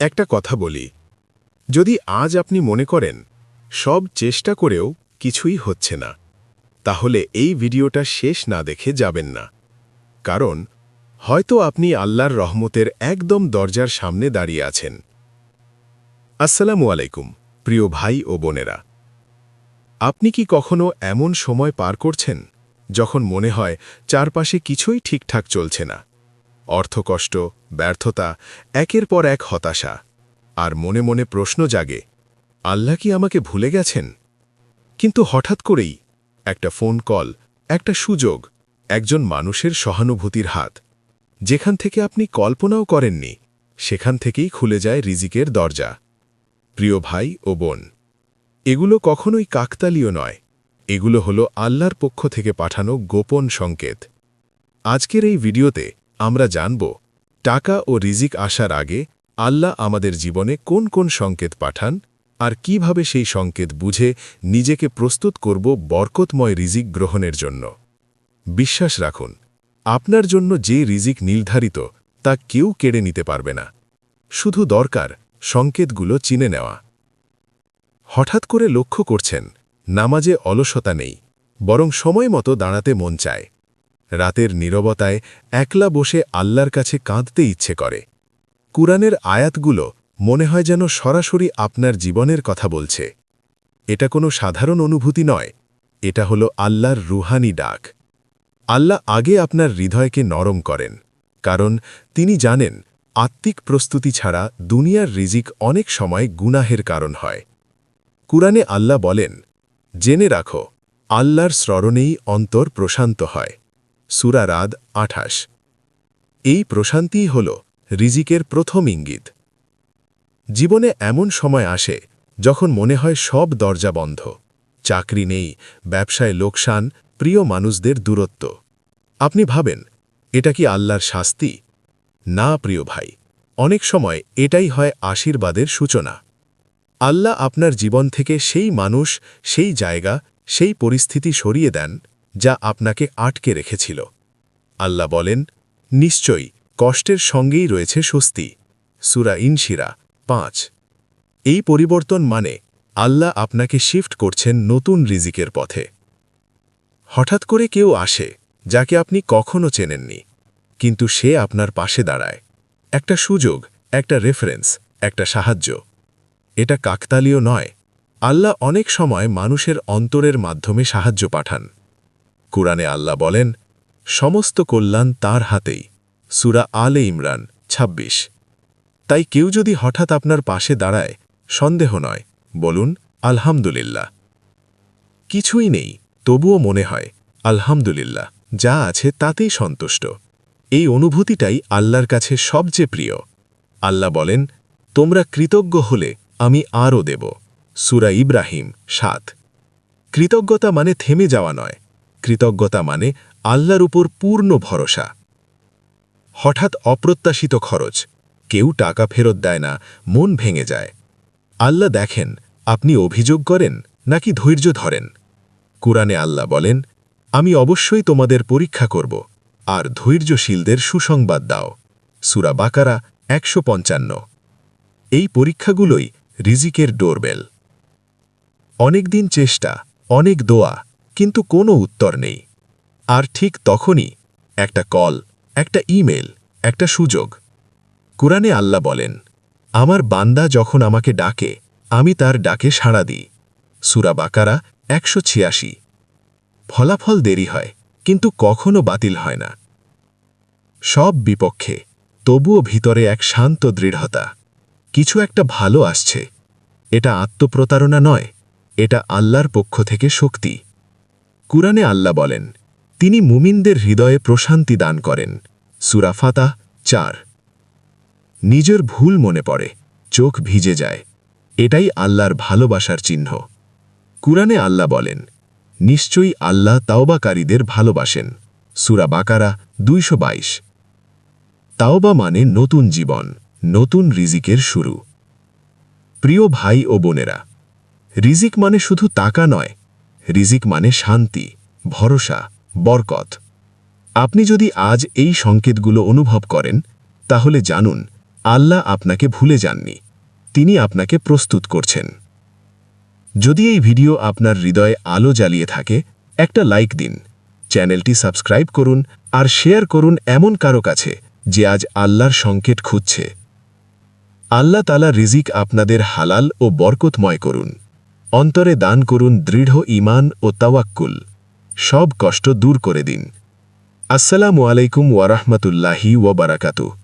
একটা কথা বলি, যদি আজ আপনি মনে করেন সব চেষ্টা করেও কিছুই হচ্ছে না, তাহলে এই ভিডিওটা শেষ না দেখে যাবেন না। কারণ হয়তো আপনি আল্লাহর রহমতের একদম দরজার সামনে দাঁড়িয়ে আছেন। আসসালামু আলাইকুম প্রিয় ভাই ও বোনেরা। আপনি কি কখনো এমন সময় পার করছেন যখন মনে হয় চারপাশে কিছুই ঠিকঠাক চলছে না? অর্থকষ্ট, ব্যর্থতা, একের পর এক হতাশা, আর মনে মনে প্রশ্ন জাগে, আল্লাহ কি আমাকে ভুলে গেছেন? কিন্তু হঠাৎ করেই একটা ফোন কল, একটা সুযোগ, একজন মানুষের সহানুভূতির হাত, যেখান থেকে আপনি কল্পনাও করেননি, সেখান থেকেই খুলে যায় রিজিকের দরজা। প্রিয় ভাই ও বোন, এগুলো কখনোই কাকতালীয় নয়, এগুলো হলো আল্লাহর পক্ষ থেকে পাঠানো গোপন সংকেত। আজকের এই ভিডিওতে আমরা জানব, টাকা ও রিজিক আসার আগে আল্লাহ আমাদের জীবনে কোন কোন সংকেত পাঠান, আর কিভাবে সেই সংকেত বুঝে নিজেকে প্রস্তুত করব বরকতময় রিজিক গ্রহণের জন্য। বিশ্বাস রাখুন, আপনার জন্য যে রিজিক নির্ধারিত তা কেউ কেড়ে নিতে পারবে না। শুধু দরকার সংকেতগুলো চিনে নেওয়া। হঠাৎ করে লক্ষ্য করছেন, নামাজে অলসতা নেই, বরং সময় মতো দাঁড়াতে মন চায়। রাতের নীরবতায় একলা বসে আল্লাহর কাছে কাঁদতে ইচ্ছে করে। কুরআনের আয়াতগুলো মনে হয় যেন সরাসরি আপনার জীবনের কথা বলছে। এটা কোনো সাধারণ অনুভূতি নয়, এটা হলো আল্লাহর রুহানি ডাক। আল্লাহ আগে আপনার হৃদয়কে নরম করেন, কারণ তিনি জানেন আত্মিক প্রস্তুতি ছাড়া দুনিয়ার রিজিক অনেক সময় গুনাহের কারণ হয়। কুরআনে আল্লাহ বলেন, জেনে রাখো, আল্লাহর স্মরণেই অন্তর প্রশান্ত হয়। সূরা রাদ 28। এই প্রশান্তিই হল রিজিকের প্রথম ইঙ্গিত। জীবনে এমন সময় আসে যখন মনে হয় সব দরজা বন্ধ, চাকরি নেই, ব্যবসায় লোকসান, প্রিয় মানুষদের দূরত্ব। আপনি ভাবেন, এটা কি আল্লাহর শাস্তি? না প্রিয় ভাই, অনেক সময় এটাই হয় আশীর্বাদের সূচনা। আল্লাহ আপনার জীবন থেকে সেই মানুষ, সেই জায়গা, সেই পরিস্থিতি সরিয়ে দেন যা আপনাকে আটকে রেখেছিল। আল্লাহ বলেন, নিশ্চয়ই কষ্টের সঙ্গেই রয়েছে স্বস্তি। সূরা ইনশিরা 5। এই পরিবর্তন মানে আল্লাহ আপনাকে শিফট করছেন নতুন রিজিকের পথে। হঠাৎ করে কেউ আসে যাকে আপনি কখনো চেনেননি, কিন্তু সে আপনার পাশে দাঁড়ায়। একটা সুযোগ, একটা রেফারেন্স, একটা সাহায্য। এটা কাকতালীয় নয়, আল্লাহ অনেক সময় মানুষের অন্তরের মাধ্যমে সাহায্য পাঠান। কুরআনে আল্লাহ বলেন, সমস্ত কল্যাণ তার হাতেই। সূরা আলে ইমরান 26। তাই কেউ যদি হঠাৎ আপনার পাশে দাঁড়ায়, সন্দেহ নয়, বলুন আলহামদুলিল্লাহ। কিছুই নেই, তবুও মনে হয় আলহামদুলিল্লাহ, যা আছে তাতেই সন্তুষ্ট। এই অনুভূতিটাই আল্লাহর কাছে সবচেয়ে প্রিয়। আল্লাহ বলেন, তোমরা কৃতজ্ঞ হলে আমি আরও দেব। সূরা ইব্রাহিম 7। কৃতজ্ঞতা মানে থেমে যাওয়া নয়, কৃতজ্ঞতা মানে আল্লাহর উপর পূর্ণ ভরসা। হঠাৎ অপ্রত্যাশিত খরচ, কেউ টাকা ফেরত দেয় না, মন ভেঙে যায়। আল্লাহ দেখেন আপনি অভিযোগ করেন নাকি ধৈর্য ধরেন। কুরআনে আল্লাহ বলেন, আমি অবশ্যই তোমাদের পরীক্ষা করব, আর ধৈর্যশীলদের সুসংবাদ দাও। সূরা বাকারা 155। এই পরীক্ষাগুলোই রিজিকের ডোরবেল। অনেকদিন চেষ্টা, অনেক দোয়া, কিন্তু কোনো উত্তর নেই। আর ঠিক তখনই একটা কল, একটা ইমেল, একটা সুযোগ। কুরআনে আল্লাহ বলেন, আমার বান্দা যখন আমাকে ডাকে, আমি তার ডাকে সাড়া দিই। সূরা বাকারা 186। ফলাফল দেরি হয়, কিন্তু কখনো বাতিল হয় না। সব বিপক্ষে, তবুও ভিতরে এক শান্ত দৃঢ়তা, কিছু একটা ভালো আসছে। এটা আত্মপ্রতারণা নয়, এটা আল্লাহর পক্ষ থেকে শক্তি। কুরআনে আল্লাহ বলেন, তিনি মুমিনদের হৃদয়ে প্রশান্তি দান করেন। সূরা ফাতাহ 4। নিজের ভুল মনে পড়ে, চোখ ভিজে যায়, এটাই আল্লাহর ভালোবাসার চিহ্ন। কুরআনে আল্লাহ বলেন, নিশ্চয়ই আল্লাহ তাওবাকারীদের ভালোবাসেন। সূরা বাকারা 222। তাওবা মানে নতুন জীবন, নতুন রিজিকের শুরু। প্রিয় ভাই ও বোনেরা, রিজিক মানে শুধু টাকা নয়, রিজিক মানে শান্তি, ভরসা, বরকত। আপনি যদি আজ এই সংকেতগুলো অনুভব করেন, তাহলে জানুন আল্লাহ আপনাকে ভুলে যাননি, তিনি আপনাকে প্রস্তুত করছেন। যদি এই ভিডিও আপনার হৃদয়ে আলো জ্বালিয়ে থাকে, একটা লাইক দিন, চ্যানেলটি সাবস্ক্রাইব করুন আর শেয়ার করুন এমন কারো কাছে যে আজ আল্লাহর সংকেত খুঁজছে। আল্লাহ তাআলা রিজিক আপনাদের হালাল ও বরকতময় করুন। অন্তরে দান করুন দৃঢ় ঈমান ও তাওয়াক্কুল। সব কষ্ট দূর করে দিন। আসসালামু আলাইকুম ওয়া রাহমাতুল্লাহি ওয়া বারাকাতুহু।